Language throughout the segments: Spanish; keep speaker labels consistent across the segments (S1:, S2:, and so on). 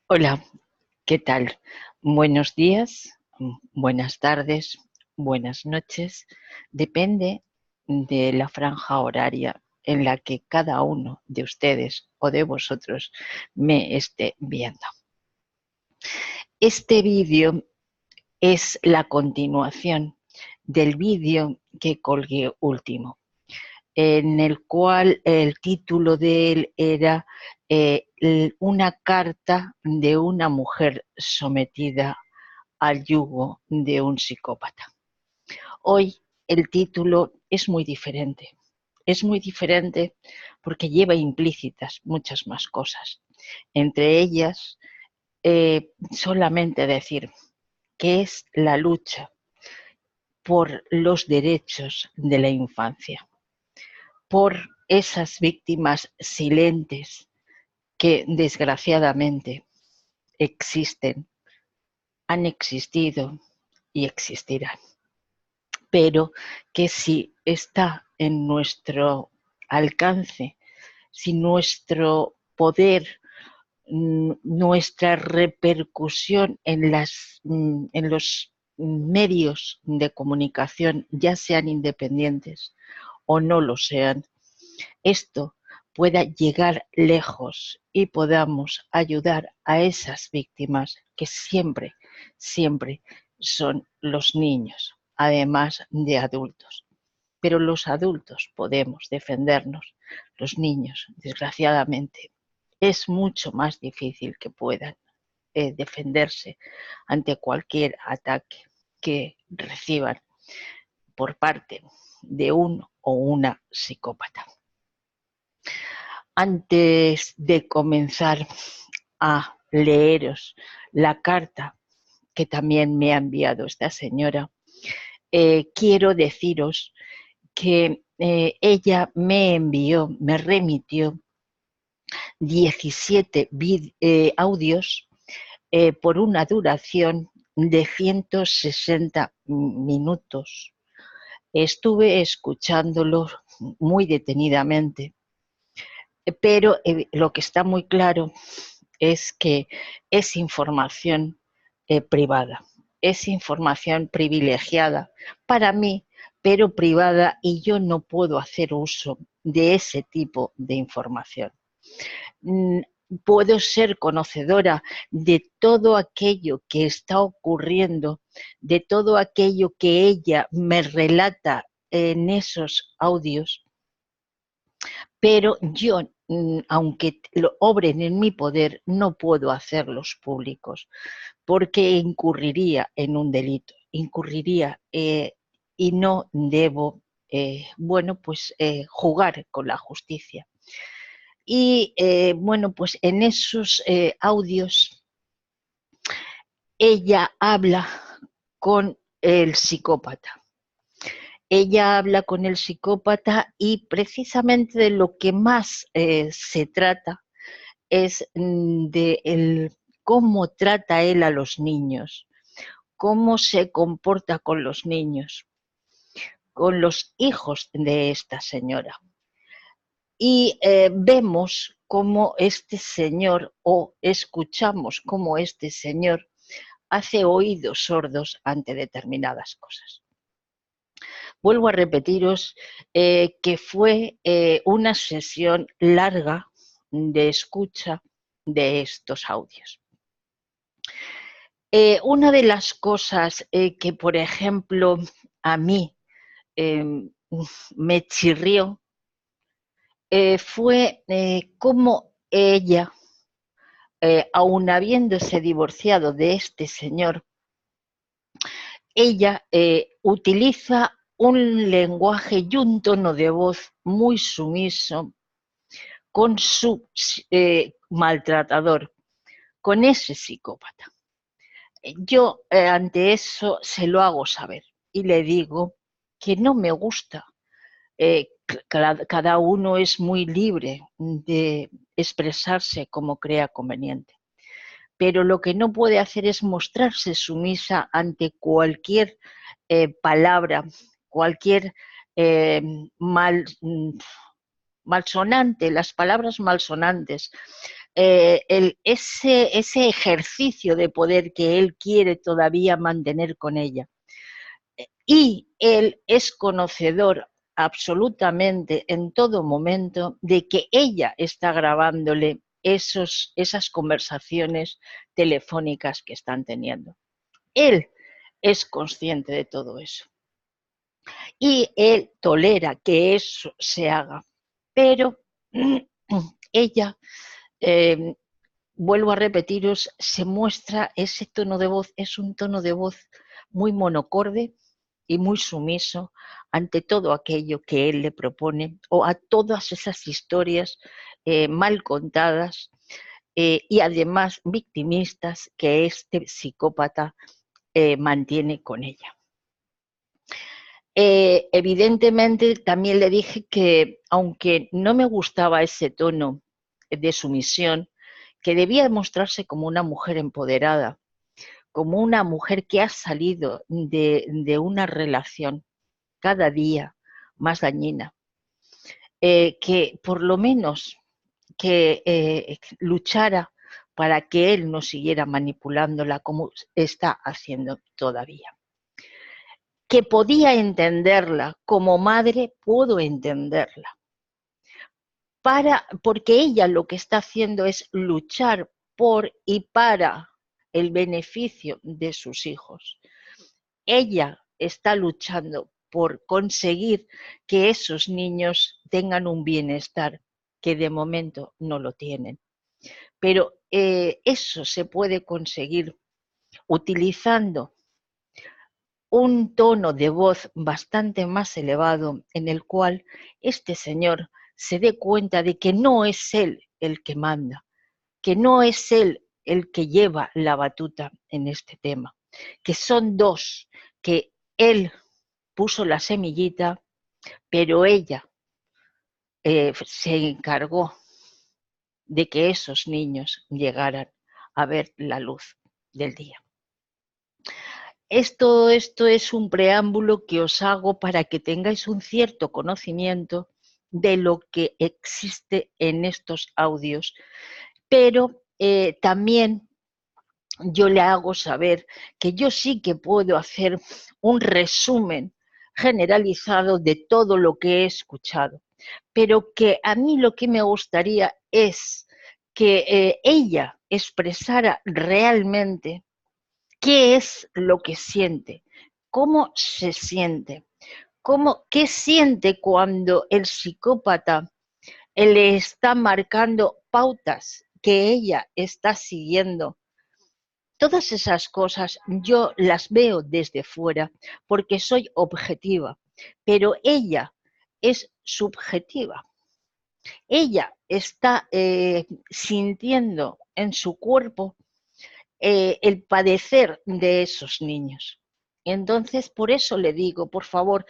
S1: Hola, ¿qué tal? Buenos días, buenas tardes, buenas noches. Depende de la franja horaria en la que cada uno de ustedes o de vosotros me esté viendo. Este vídeo es la continuación del vídeo que colgué último, en el cual el título de él era una carta de una mujer sometida al yugo de un psicópata. Hoy el título es muy diferente. Es muy diferente porque lleva implícitas muchas más cosas. Entre ellas, solamente decir que es la lucha por los derechos de la infancia, por esas víctimas silentes que desgraciadamente existen, han existido y existirán, pero que si está en nuestro alcance, si nuestro poder, nuestra repercusión en los medios de comunicación, ya sean independientes o no lo sean, esto pueda llegar lejos y podamos ayudar a esas víctimas que siempre, siempre son los niños, además de adultos. Pero los adultos podemos defendernos, los niños, desgraciadamente, es mucho más difícil que puedan defenderse ante cualquier ataque que reciban por parte de un o una psicópata. Antes de comenzar a leeros la carta que también me ha enviado esta señora, quiero deciros que ella me envió, me remitió 17 audios por una duración de 160 minutos. Estuve escuchándolo muy detenidamente, pero lo que está muy claro es que es información privada, es información privilegiada para mí, pero privada, y yo no puedo hacer uso de ese tipo de información. Puedo ser conocedora de todo aquello que está ocurriendo, de todo aquello que ella me relata en esos audios, pero yo, aunque lo obren en mi poder, no puedo hacerlos públicos porque incurriría en un delito, incurriría y no debo, jugar con la justicia. Y bueno, pues en esos audios ella habla con el psicópata. Ella habla con el psicópata y precisamente de lo que más se trata es de cómo trata él a los niños, cómo se comporta con los niños, con los hijos de esta señora. Y vemos cómo este señor, o escuchamos cómo este señor hace oídos sordos ante determinadas cosas. Vuelvo a repetiros que fue una sesión larga de escucha de estos audios. Una de las cosas que, por ejemplo, a mí me chirrió fue cómo ella, aun habiéndose divorciado de este señor, ella utiliza un lenguaje y un tono de voz muy sumiso con su maltratador, con ese psicópata. Yo ante eso se lo hago saber y le digo que no me gusta. Cada uno es muy libre de expresarse como crea conveniente, pero lo que no puede hacer es mostrarse sumisa ante cualquier palabra, cualquier eh, mal, malsonante, las palabras malsonantes, ese ejercicio de poder que él quiere todavía mantener con ella. Y él es conocedor absolutamente en todo momento de que ella está grabándole esas conversaciones telefónicas que están teniendo. Él es consciente de todo eso. Y él tolera que eso se haga. Pero ella, vuelvo a repetiros, se muestra ese tono de voz, es un tono de voz muy monocorde y muy sumiso ante todo aquello que él le propone o a todas esas historias mal contadas y además victimistas que este psicópata mantiene con ella. Evidentemente también le dije que aunque no me gustaba ese tono de sumisión, que debía mostrarse como una mujer empoderada, como una mujer que ha salido de una relación cada día más dañina, que por lo menos que luchara para que él no siguiera manipulándola como está haciendo todavía. Que podía entenderla, como madre puedo entenderla, porque ella lo que está haciendo es luchar por y para el beneficio de sus hijos. Ella está luchando por conseguir que esos niños tengan un bienestar que de momento no lo tienen. Pero eso se puede conseguir utilizando un tono de voz bastante más elevado en el cual este señor se dé cuenta de que no es él el que manda, que no es él el que lleva la batuta en este tema, que son dos, que él puso la semillita, pero ella se encargó de que esos niños llegaran a ver la luz del día. Esto es un preámbulo que os hago para que tengáis un cierto conocimiento de lo que existe en estos audios, pero también yo le hago saber que yo sí que puedo hacer un resumen generalizado de todo lo que he escuchado, pero que a mí lo que me gustaría es que ella expresara realmente qué es lo que siente, cómo se siente, qué siente cuando el psicópata le está marcando pautas que ella está siguiendo. Todas esas cosas yo las veo desde fuera porque soy objetiva, pero ella es subjetiva. Ella está sintiendo en su cuerpo el padecer de esos niños. Entonces, por eso le digo, por favor,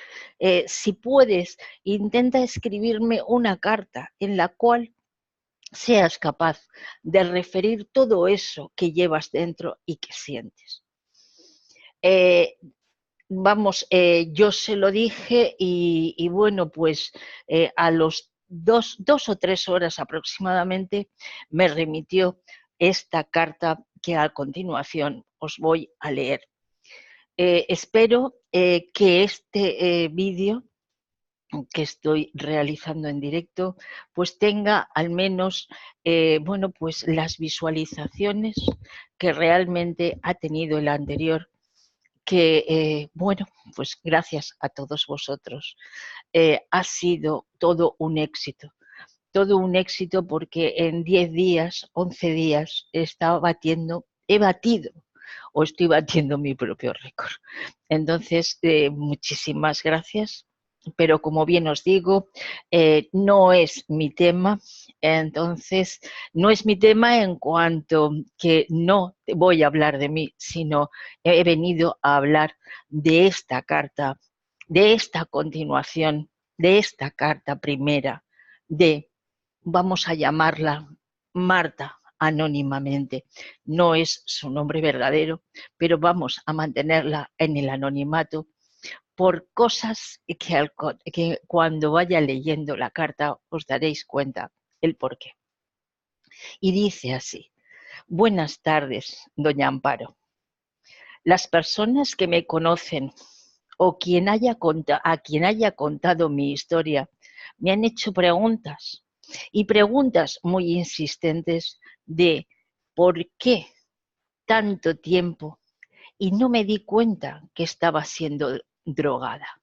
S1: si puedes, intenta escribirme una carta en la cual seas capaz de referir todo eso que llevas dentro y que sientes. Yo se lo dije y bueno, pues a los dos o 3 horas aproximadamente me remitió esta carta que a continuación os voy a leer. Espero que este vídeo que estoy realizando en directo pues tenga al menos bueno, pues las visualizaciones que realmente ha tenido el anterior, que bueno, pues gracias a todos vosotros ha sido todo un éxito porque en 10 días, 11 días he batido o estoy batiendo mi propio récord. Entonces, muchísimas gracias. Pero como bien os digo, no es mi tema, entonces no es mi tema en cuanto que no voy a hablar de mí, sino he venido a hablar de esta carta, de esta continuación, de esta carta primera, vamos a llamarla Marta anónimamente. No es su nombre verdadero, pero vamos a mantenerla en el anonimato por cosas que cuando vaya leyendo la carta os daréis cuenta el porqué. Y dice así: buenas tardes, doña Amparo. Las personas que me conocen o a quien haya contado mi historia me han hecho preguntas, y preguntas muy insistentes de por qué tanto tiempo y no me di cuenta que estaba siendo drogada.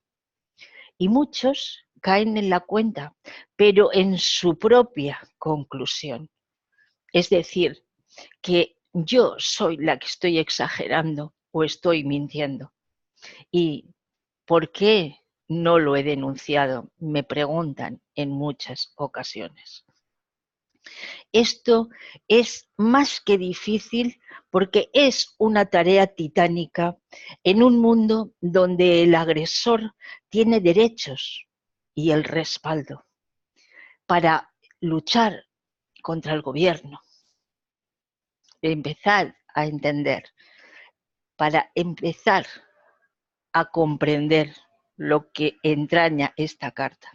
S1: Y muchos caen en la cuenta, pero en su propia conclusión. Es decir, que yo soy la que estoy exagerando o estoy mintiendo. ¿Y por qué no lo he denunciado? Me preguntan en muchas ocasiones. Esto es más que difícil porque es una tarea titánica en un mundo donde el agresor tiene derechos y el respaldo para luchar contra el gobierno, empezar a entender, para empezar a comprender lo que entraña esta carta.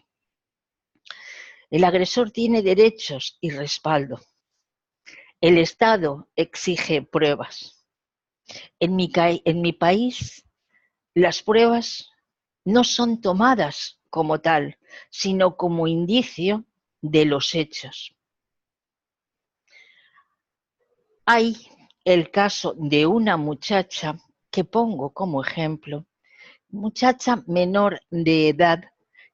S1: El agresor tiene derechos y respaldo. El Estado exige pruebas. En mi país, las pruebas no son tomadas como tal, sino como indicio de los hechos. Hay el caso de una muchacha que pongo como ejemplo, muchacha menor de edad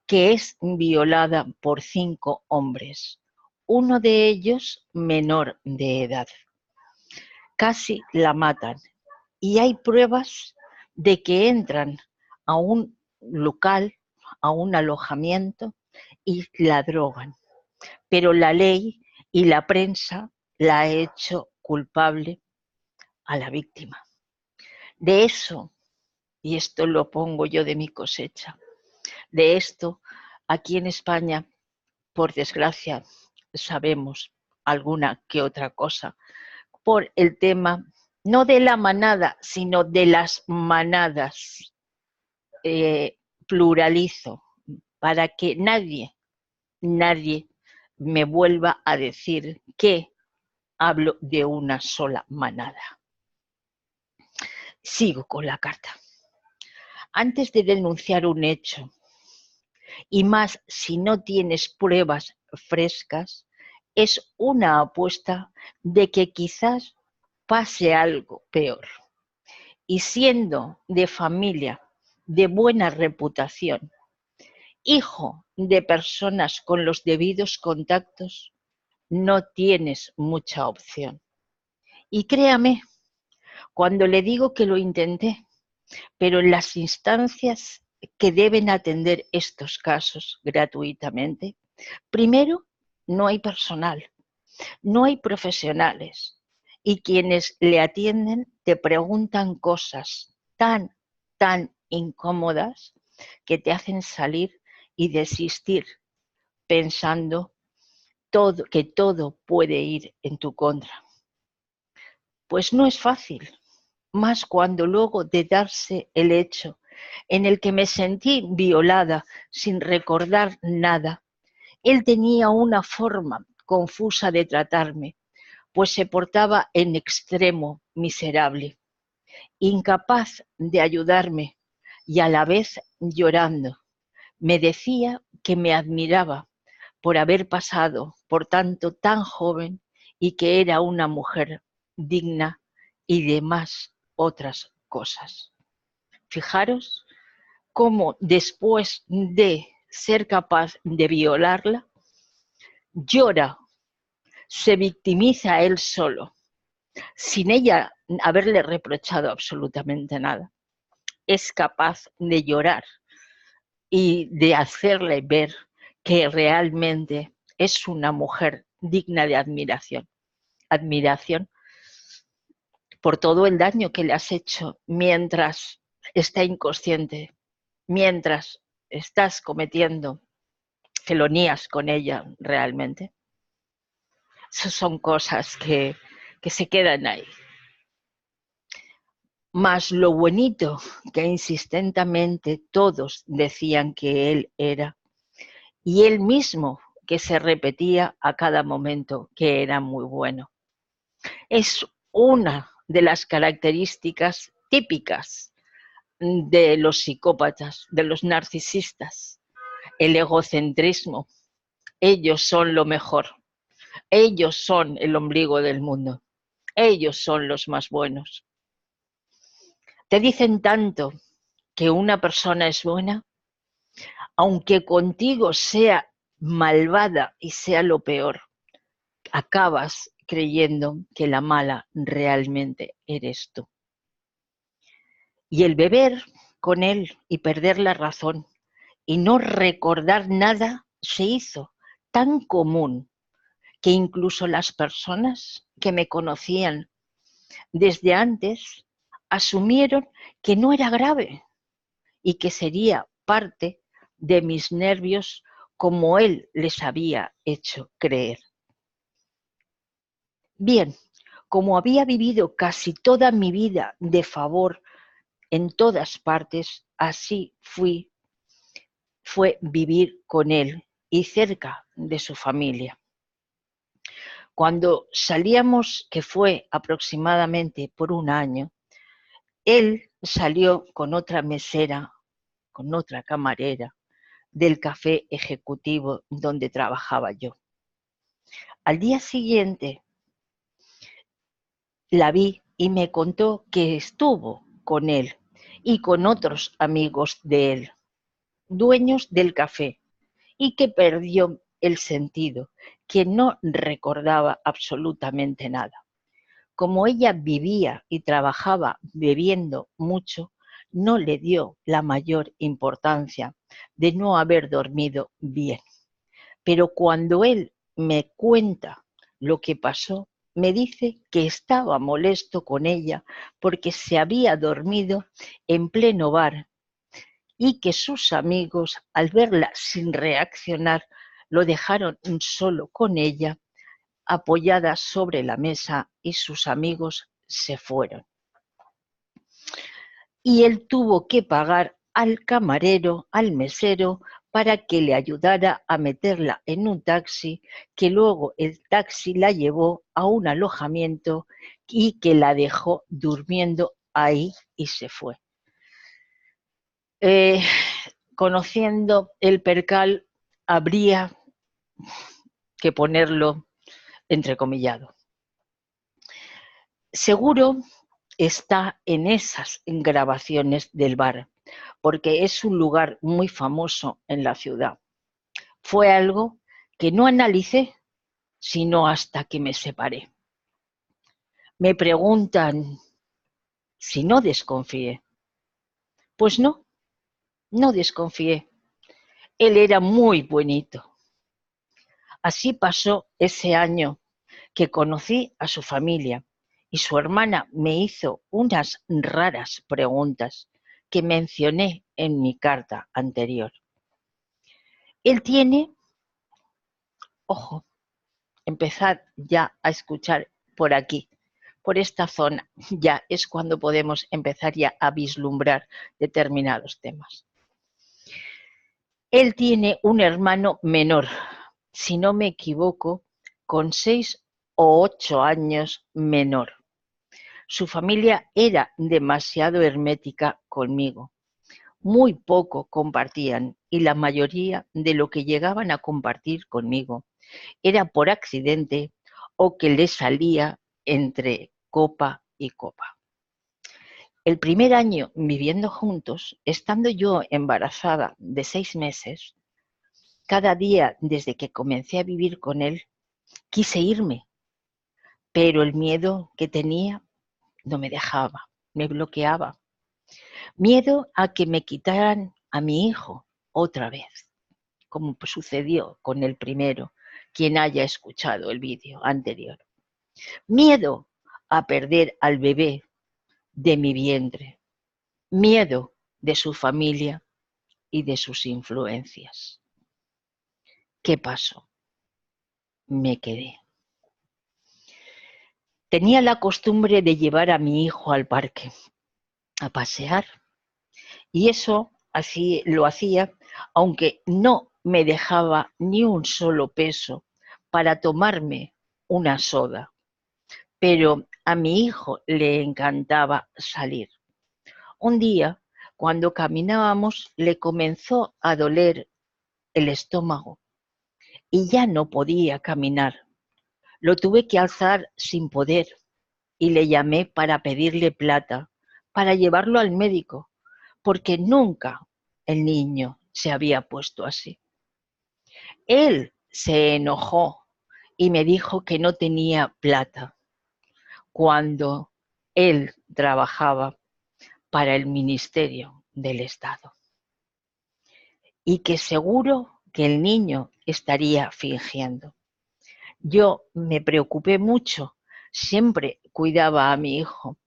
S1: que es violada por 5 hombres, uno de ellos menor de edad. Casi la matan y hay pruebas de que entran a un local, a un alojamiento y la drogan. Pero la ley y la prensa la ha hecho culpable a la víctima. De eso, y esto lo pongo yo de mi cosecha, de esto aquí en España, por desgracia, sabemos alguna que otra cosa, por el tema no de la manada, sino de las manadas. Pluralizo para que nadie me vuelva a decir que hablo de una sola manada. Sigo con la carta. Antes de denunciar un hecho, y más si no tienes pruebas frescas, es una apuesta de que quizás pase algo peor. Y siendo de familia de buena reputación, hijo de personas con los debidos contactos, no tienes mucha opción. Y créame, cuando le digo que lo intenté, pero en las instancias que deben atender estos casos gratuitamente, primero, no hay personal, no hay profesionales, y quienes le atienden te preguntan cosas tan incómodas que te hacen salir y desistir pensando que todo puede ir en tu contra. Pues no es fácil, más cuando luego de darse el hecho en el que me sentí violada sin recordar nada, él tenía una forma confusa de tratarme, pues se portaba en extremo miserable, incapaz de ayudarme y a la vez llorando. Me decía que me admiraba por haber pasado por tanto tan joven y que era una mujer digna y demás otras cosas. Fijaros cómo después de ser capaz de violarla, llora, se victimiza a él solo, sin ella haberle reprochado absolutamente nada. Es capaz de llorar y de hacerle ver que realmente es una mujer digna de admiración. Admiración por todo el daño que le has hecho mientras está inconsciente, mientras estás cometiendo felonías con ella realmente. Esas son cosas que se quedan ahí. Más lo bonito que insistentemente todos decían que él era, y él mismo que se repetía a cada momento, que era muy bueno. Es una de las características típicas de los psicópatas, de los narcisistas, el egocentrismo. Ellos son lo mejor, ellos son el ombligo del mundo, ellos son los más buenos. Te dicen tanto que una persona es buena, aunque contigo sea malvada y sea lo peor, acabas creyendo que la mala realmente eres tú. Y el beber con él y perder la razón y no recordar nada se hizo tan común que incluso las personas que me conocían desde antes asumieron que no era grave y que sería parte de mis nervios como él les había hecho creer. Bien, como había vivido casi toda mi vida de favor en todas partes, así fue vivir con él y cerca de su familia. Cuando salíamos, que fue aproximadamente por un año, él salió con otra mesera, con otra camarera, del café ejecutivo donde trabajaba yo. Al día siguiente la vi y me contó que estuvo con él y con otros amigos de él, dueños del café, y que perdió el sentido, que no recordaba absolutamente nada. Como ella vivía y trabajaba bebiendo mucho, no le dio la mayor importancia de no haber dormido bien. Pero cuando él me cuenta lo que pasó, me dice que estaba molesto con ella porque se había dormido en pleno bar y que sus amigos, al verla sin reaccionar, lo dejaron solo con ella, apoyada sobre la mesa, y sus amigos se fueron. Y él tuvo que pagar al camarero, al mesero, para que le ayudara a meterla en un taxi, que luego el taxi la llevó a un alojamiento y que la dejó durmiendo ahí y se fue. Conociendo el percal, habría que ponerlo entrecomillado. Seguro está en esas grabaciones del bar, porque es un lugar muy famoso en la ciudad. Fue algo que no analicé, sino hasta que me separé. Me preguntan si no desconfié. Pues no, no desconfié. Él era muy buenito. Así pasó ese año que conocí a su familia y su hermana me hizo unas raras preguntas que mencioné en mi carta anterior. Él tiene, ojo, empezad ya a escuchar por aquí, por esta zona, ya es cuando podemos empezar ya a vislumbrar determinados temas. Él tiene un hermano menor, si no me equivoco, con 6 o 8 años menor. Su familia era demasiado hermética conmigo. Muy poco compartían y la mayoría de lo que llegaban a compartir conmigo era por accidente o que les salía entre copa y copa. El primer año viviendo juntos, estando yo embarazada de 6 meses, cada día desde que comencé a vivir con él, quise irme, pero el miedo que tenía no me dejaba, me bloqueaba. Miedo a que me quitaran a mi hijo otra vez, como sucedió con el primero, quien haya escuchado el vídeo anterior. Miedo a perder al bebé de mi vientre. Miedo de su familia y de sus influencias. ¿Qué pasó? Me quedé. Tenía la costumbre de llevar a mi hijo al parque a pasear y eso así lo hacía, aunque no me dejaba ni un solo peso para tomarme una soda, pero a mi hijo le encantaba salir. Un día, cuando caminábamos, le comenzó a doler el estómago y ya no podía caminar. Lo tuve que alzar sin poder y le llamé para pedirle plata, para llevarlo al médico, porque nunca el niño se había puesto así. Él se enojó y me dijo que no tenía plata cuando él trabajaba para el Ministerio del Estado y que seguro que el niño estaría fingiendo. Yo me preocupé mucho, siempre cuidaba a mi hijo,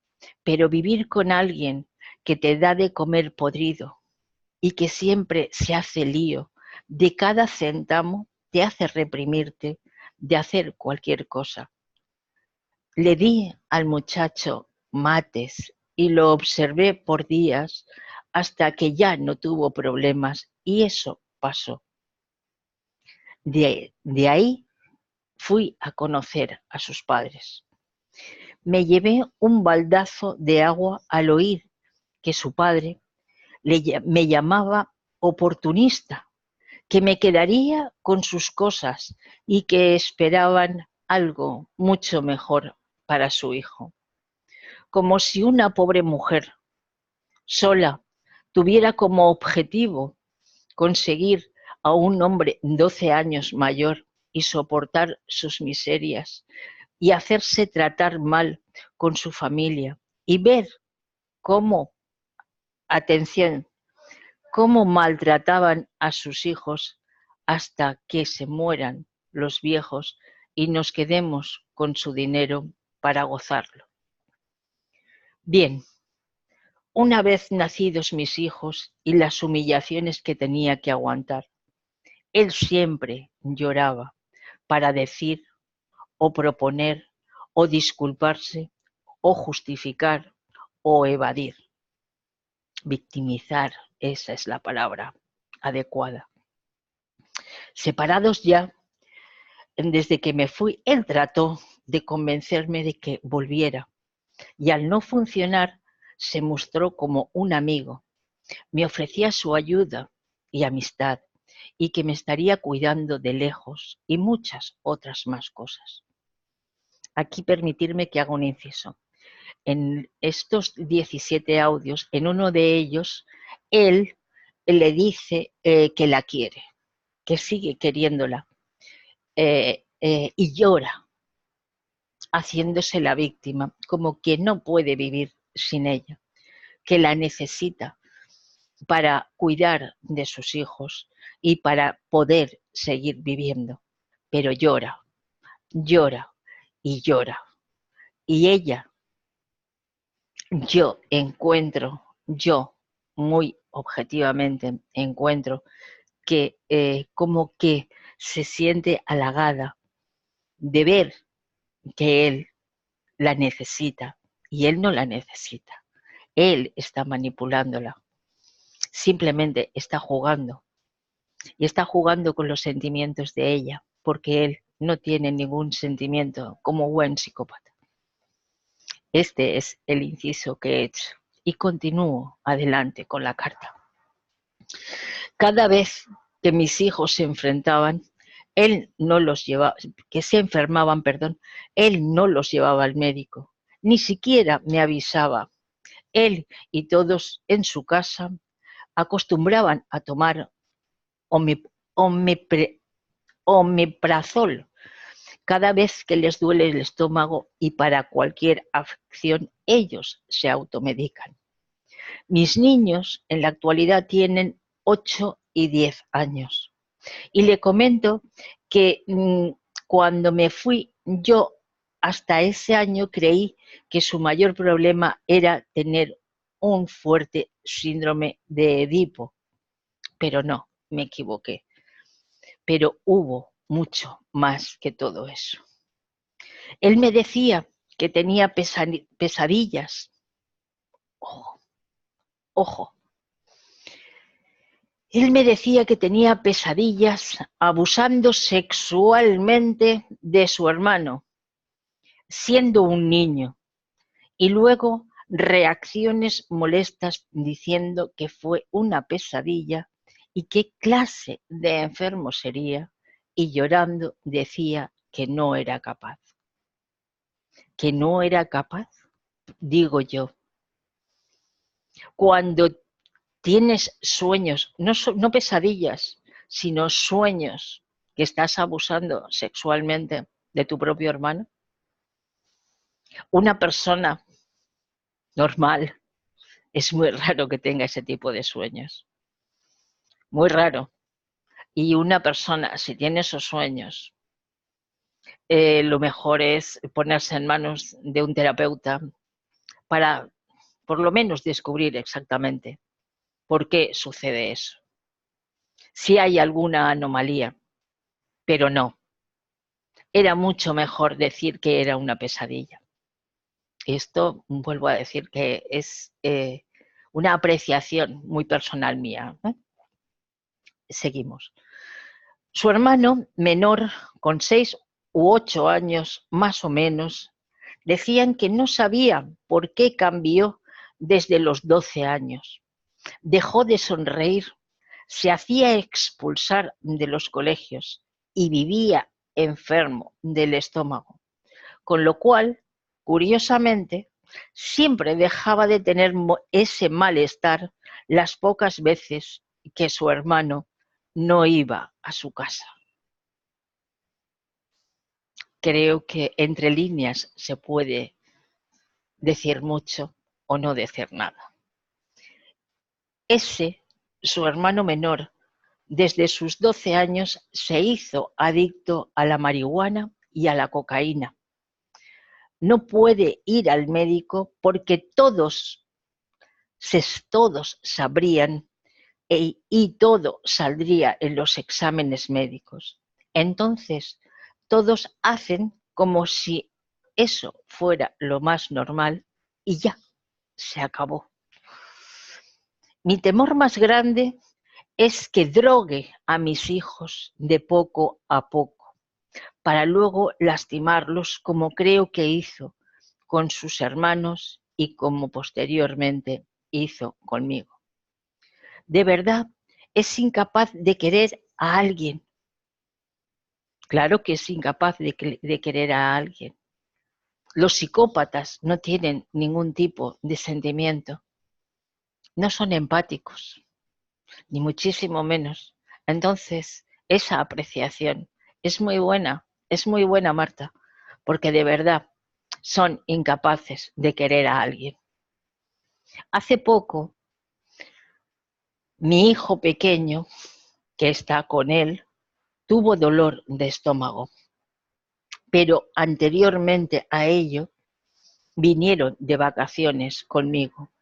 S1: pero vivir con alguien que te da de comer podrido y que siempre se hace lío de cada céntimo te hace reprimirte de hacer cualquier cosa. Le di al muchacho mates y lo observé por días hasta que ya no tuvo problemas y eso pasó. De ahí fui a conocer a sus padres. Me llevé un baldazo de agua al oír que su padre me llamaba oportunista, que me quedaría con sus cosas y que esperaban algo mucho mejor para su hijo. Como si una pobre mujer sola tuviera como objetivo conseguir a un hombre 12 años mayor y soportar sus miserias y hacerse tratar mal con su familia y ver cómo, atención, cómo maltrataban a sus hijos hasta que se mueran los viejos y nos quedemos con su dinero para gozarlo. Bien, una vez nacidos mis hijos y las humillaciones que tenía que aguantar, él siempre lloraba para decir o proponer o disculparse o justificar o evadir. Victimizar, esa es la palabra adecuada. Separados ya, desde que me fui, él trató de convencerme de que volviera y al no funcionar se mostró como un amigo. Me ofrecía su ayuda y amistad y que me estaría cuidando de lejos y muchas otras más cosas. Aquí permitirme que haga un inciso. En estos 17 audios, en uno de ellos, él le dice que la quiere, que sigue queriéndola y llora, haciéndose la víctima, como que no puede vivir sin ella, que la necesita para cuidar de sus hijos y para poder seguir viviendo. Pero llora, llora y llora. Y ella, yo muy objetivamente encuentro que como que se siente halagada de ver que él la necesita y él no la necesita. Él está manipulándola. Simplemente está jugando y está jugando con los sentimientos de ella porque él no tiene ningún sentimiento como buen psicópata. Este es el inciso que he hecho y continúo adelante con la carta. Cada vez que mis hijos se enfrentaban, él no los llevaba, que se enfermaban, perdón, él no los llevaba al médico, ni siquiera me avisaba. Él y todos en su casa acostumbraban a tomar omeprazol cada vez que les duele el estómago y para cualquier afección ellos se automedican. Mis niños en la actualidad tienen 8 y 10 años y le comento que cuando me fui yo hasta ese año creí que su mayor problema era tener un fuerte síndrome de Edipo, pero no, me equivoqué. Pero hubo mucho más que todo eso. Él me decía que tenía pesadillas. Ojo, ojo. Él me decía que tenía pesadillas abusando sexualmente de su hermano, siendo un niño, y luego reacciones molestas diciendo que fue una pesadilla y qué clase de enfermo sería, y llorando decía que no era capaz. ¿Que no era capaz? Digo yo. Cuando tienes sueños, no pesadillas, sino sueños que estás abusando sexualmente de tu propio hermano, una persona normal es muy raro que tenga ese tipo de sueños. Muy raro. Y una persona, si tiene esos sueños, lo mejor es ponerse en manos de un terapeuta para, por lo menos, descubrir exactamente por qué sucede eso. Si hay alguna anomalía, pero no. Era mucho mejor decir que era una pesadilla. Esto, vuelvo a decir, que es una apreciación muy personal mía. Seguimos. Su hermano menor, con 6 u 8 años más o menos, decían que no sabía por qué cambió desde los 12 años. Dejó de sonreír, se hacía expulsar de los colegios y vivía enfermo del estómago, con lo cual, curiosamente, siempre dejaba de tener ese malestar las pocas veces que su hermano no iba a su casa. Creo que entre líneas se puede decir mucho o no decir nada. Ese, su hermano menor, desde sus 12 años se hizo adicto a la marihuana y a la cocaína. No puede ir al médico porque todos sabrían y todo saldría en los exámenes médicos. Entonces, todos hacen como si eso fuera lo más normal y ya, se acabó. Mi temor más grande es que drogue a mis hijos de poco a poco, para luego lastimarlos como creo que hizo con sus hermanos y como posteriormente hizo conmigo. De verdad, es incapaz de querer a alguien. Claro que es incapaz de querer a alguien. Los psicópatas no tienen ningún tipo de sentimiento. No son empáticos, ni muchísimo menos. Entonces, esa apreciación es muy buena, Marta, porque de verdad son incapaces de querer a alguien. Hace poco, mi hijo pequeño, que está con él, tuvo dolor de estómago, pero anteriormente a ello vinieron de vacaciones conmigo.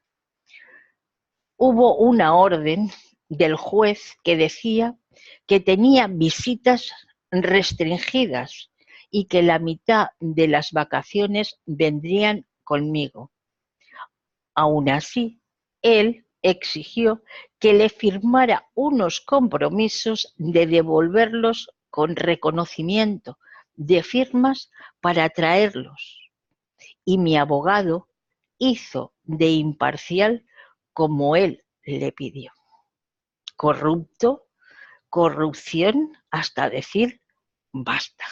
S1: Hubo una orden del juez que decía que tenía visitas restringidas y que la mitad de las vacaciones vendrían conmigo. Aún así, él exigió que le firmara unos compromisos de devolverlos con reconocimiento de firmas para traerlos. Y mi abogado hizo de imparcial como él le pidió. Corrupto, corrupción hasta decir basta.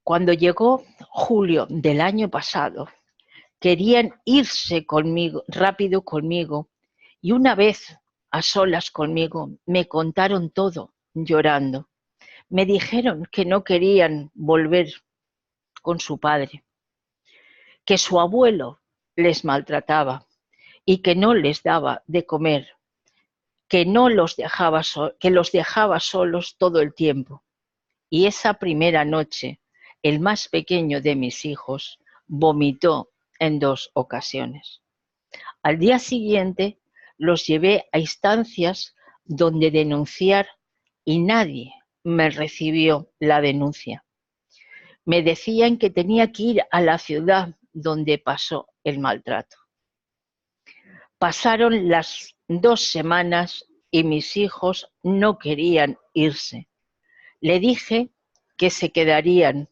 S1: Cuando llegó julio del año pasado, querían irse conmigo, rápido conmigo, y una vez a solas conmigo me contaron todo, llorando. Me dijeron que no querían volver con su padre, que su abuelo les maltrataba y que no les daba de comer, que los dejaba solos todo el tiempo. Y esa primera noche, el más pequeño de mis hijos vomitó en 2 ocasiones. Al día siguiente los llevé a instancias donde denunciar y nadie me recibió la denuncia. Me decían que tenía que ir a la ciudad donde pasó el maltrato. Pasaron las 2 semanas y mis hijos no querían irse. Le dije que se quedarían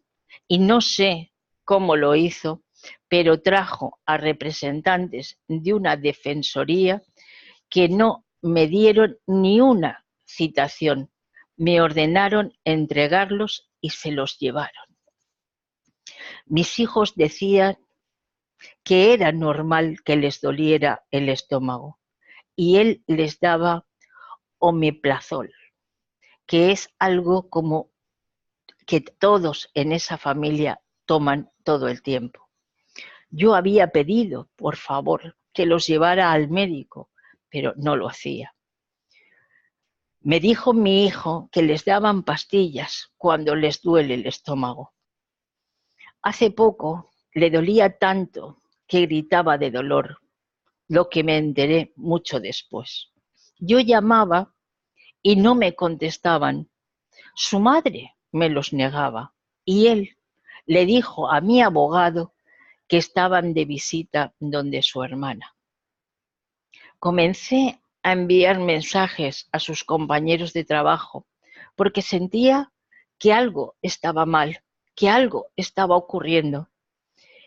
S1: y no sé cómo lo hizo, pero trajo a representantes de una defensoría que no me dieron ni una citación. Me ordenaron entregarlos y se los llevaron. Mis hijos decían que era normal que les doliera el estómago y él les daba omeprazol, que es algo como que todos en esa familia toman todo el tiempo. Yo había pedido, por favor, que los llevara al médico, pero no lo hacía. Me dijo mi hijo que les daban pastillas cuando les duele el estómago. Hace poco le dolía tanto que gritaba de dolor, lo que me enteré mucho después. Yo llamaba y no me contestaban. Su madre me los negaba y él le dijo a mi abogado que estaban de visita donde su hermana. Comencé a enviar mensajes a sus compañeros de trabajo porque sentía que algo estaba mal, que algo estaba ocurriendo.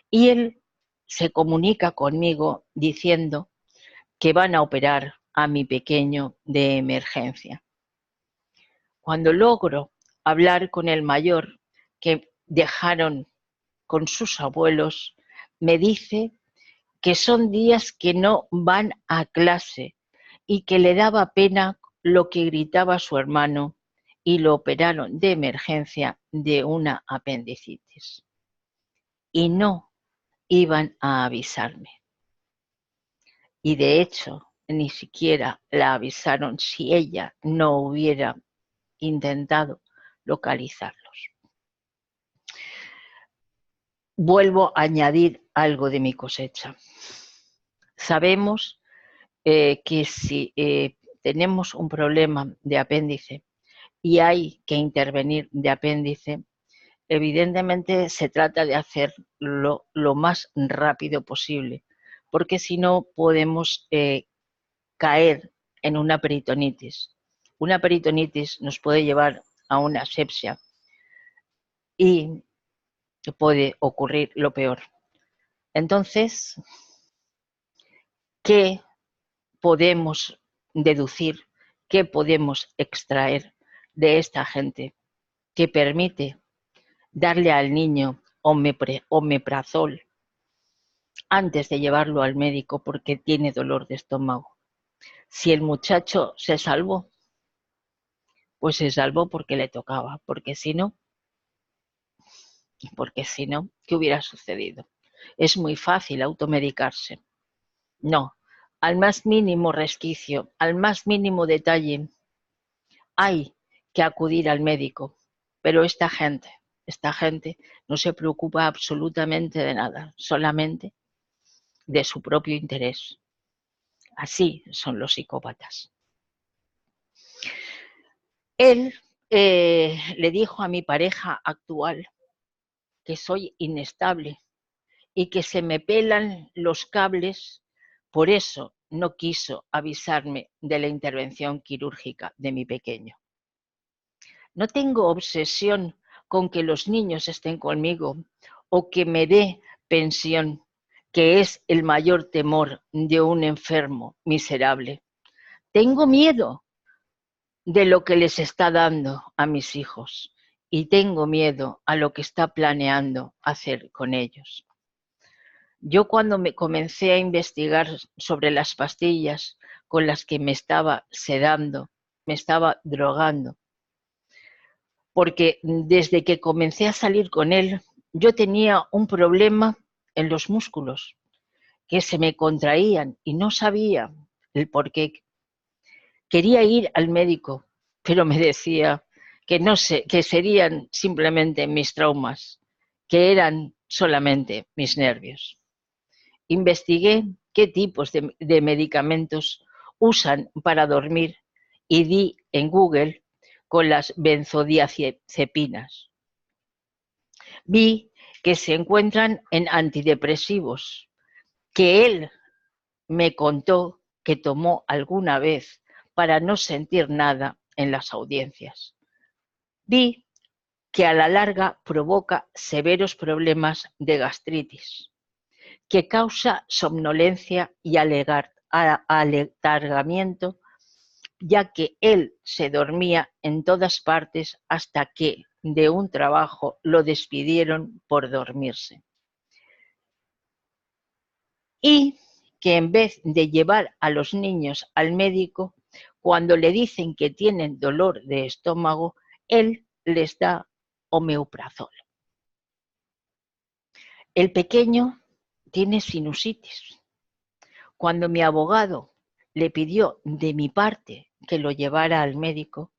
S1: Y él se comunica conmigo diciendo que van a operar a mi pequeño de emergencia. Cuando logro hablar con el mayor que dejaron con sus abuelos, me dice que son días que no van a clase y que le daba pena lo que gritaba su hermano y lo operaron de emergencia de una apendicitis. Y no iban a avisarme. Y de hecho, ni siquiera la avisaron si ella no hubiera intentado localizarlos. Vuelvo a añadir algo de mi cosecha. Sabemos que si tenemos un problema de apéndice y hay que intervenir de apéndice, evidentemente se trata de hacerlo lo más rápido posible, porque si no podemos caer en una peritonitis. Una peritonitis nos puede llevar a una asepsia y puede ocurrir lo peor. Entonces, ¿qué podemos deducir? ¿Qué podemos extraer de esta gente que permite darle al niño omeprazol antes de llevarlo al médico porque tiene dolor de estómago? Si el muchacho se salvó, pues se salvó porque le tocaba, porque si no, ¿qué hubiera sucedido? Es muy fácil automedicarse. No, al más mínimo resquicio, al más mínimo detalle, hay que acudir al médico. Pero esta gente no se preocupa absolutamente de nada, solamente de su propio interés. Así son los psicópatas. Él le dijo a mi pareja actual que soy inestable y que se me pelan los cables, por eso no quiso avisarme de la intervención quirúrgica de mi pequeño. No tengo obsesión con que los niños estén conmigo o que me dé pensión, que es el mayor temor de un enfermo miserable. Tengo miedo de lo que les está dando a mis hijos y tengo miedo a lo que está planeando hacer con ellos. Yo cuando me comencé a investigar sobre las pastillas con las que me estaba sedando, me estaba drogando, porque desde que comencé a salir con él, yo tenía un problema en los músculos, que se me contraían y no sabía el por qué. Quería ir al médico, pero me decía que no sé, que serían simplemente mis traumas, que eran solamente mis nervios. Investigué qué tipos de medicamentos usan para dormir y di en Google con las benzodiazepinas. Vi que se encuentran en antidepresivos, que él me contó que tomó alguna vez para no sentir nada en las audiencias. Vi que a la larga provoca severos problemas de gastritis, que causa somnolencia y aletargamiento, ya que él se dormía en todas partes hasta que de un trabajo lo despidieron por dormirse. Y que en vez de llevar a los niños al médico, cuando le dicen que tienen dolor de estómago, él les da omeprazol. El pequeño tiene sinusitis. Cuando mi abogado le pidió de mi parte que lo llevara al médico,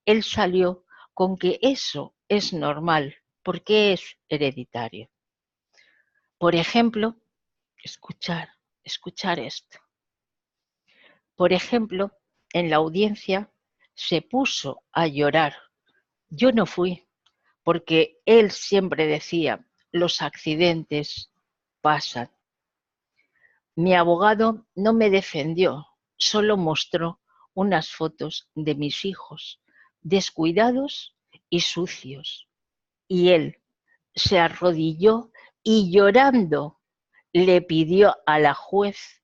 S1: él salió con que eso es normal porque es hereditario. Por ejemplo, escuchar esto. Por ejemplo, en la audiencia se puso a llorar. Yo no fui, porque él siempre decía, los accidentes pasan. Mi abogado no me defendió, solo mostró unas fotos de mis hijos, descuidados y sucios. Y él se arrodilló y llorando le pidió a la juez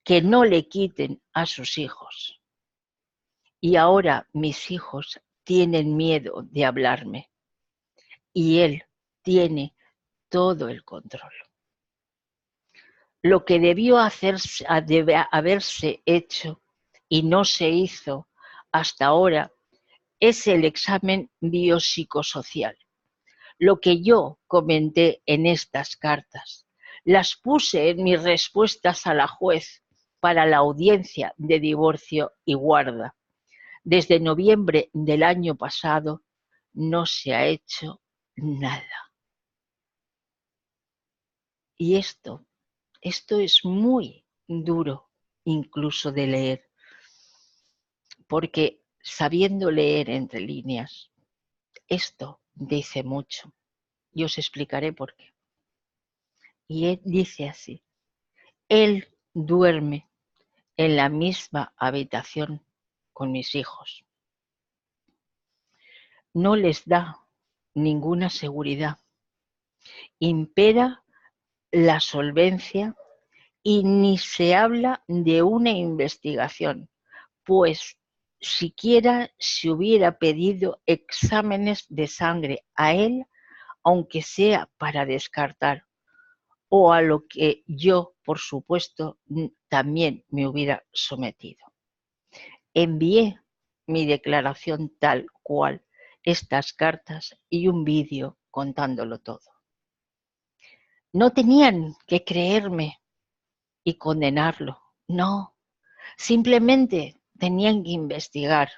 S1: que no le quiten a sus hijos. Y ahora mis hijos tienen miedo de hablarme y él tiene todo el control. Lo que debió haberse hecho y no se hizo hasta ahora es el examen biopsicosocial. Lo que yo comenté en estas cartas, las puse en mis respuestas a la juez para la audiencia de divorcio y guarda. Desde noviembre del año pasado no se ha hecho nada. Y esto es muy duro incluso de leer, porque sabiendo leer entre líneas, esto dice mucho. Y os explicaré por qué. Y él dice así, él duerme en la misma habitación con mis hijos. No les da ninguna seguridad. Impera la solvencia y ni se habla de una investigación, pues siquiera se hubiera pedido exámenes de sangre a él, aunque sea para descartar, o a lo que yo, por supuesto, también me hubiera sometido. Envié mi declaración tal cual, estas cartas y un vídeo contándolo todo. No tenían que creerme y condenarlo, no. Simplemente tenían que investigar,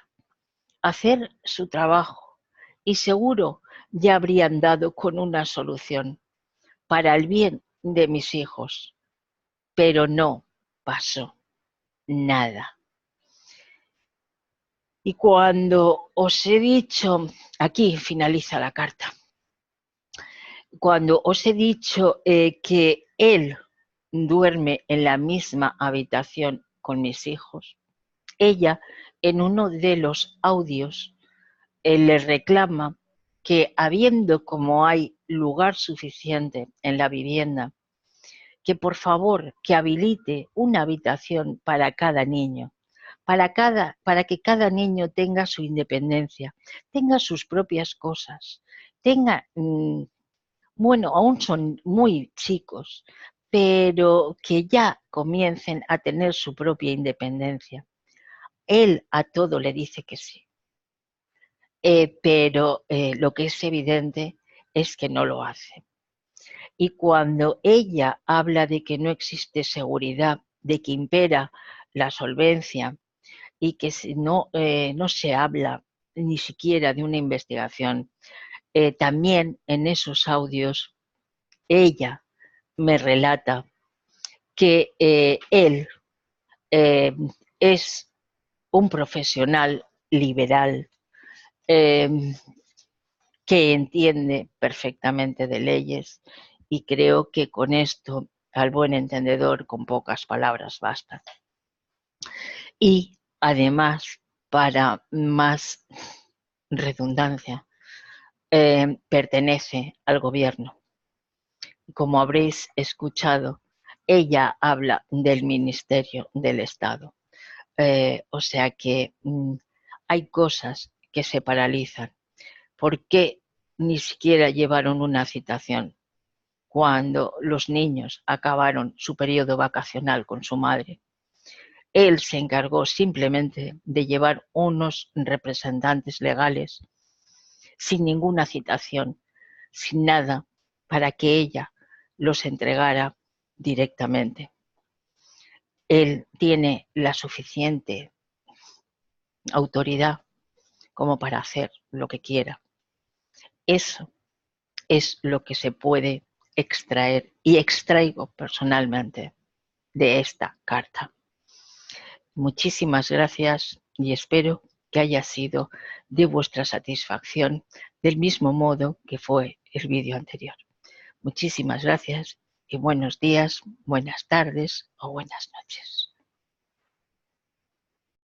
S1: hacer su trabajo y seguro ya habrían dado con una solución para el bien de mis hijos. Pero no pasó nada. Y cuando os he dicho, aquí finaliza la carta, cuando os he dicho que él duerme en la misma habitación con mis hijos, ella en uno de los audios le reclama que habiendo como hay lugar suficiente en la vivienda, que por favor que habilite una habitación para cada niño, para que cada niño tenga su independencia, tenga sus propias cosas, tenga, bueno, aún son muy chicos, pero que ya comiencen a tener su propia independencia. Él a todo le dice que sí, pero lo que es evidente es que no lo hace. Y cuando ella habla de que no existe seguridad, de que impera la solvencia y que no se habla ni siquiera de una investigación, también en esos audios ella me relata que él es un profesional liberal que entiende perfectamente de leyes y creo que con esto, al buen entendedor, con pocas palabras basta. Y además, para más redundancia, pertenece al gobierno. Como habréis escuchado, ella habla del Ministerio del Estado. O sea que hay cosas que se paralizan. ¿Por qué ni siquiera llevaron una citación cuando los niños acabaron su periodo vacacional con su madre? Él se encargó simplemente de llevar unos representantes legales sin ninguna citación, sin nada, para que ella los entregara directamente. Él tiene la suficiente autoridad como para hacer lo que quiera. Eso es lo que se puede extraer y extraigo personalmente de esta carta. Muchísimas gracias y espero que haya sido de vuestra satisfacción del mismo modo que fue el vídeo anterior. Muchísimas gracias y buenos días, buenas tardes o buenas noches.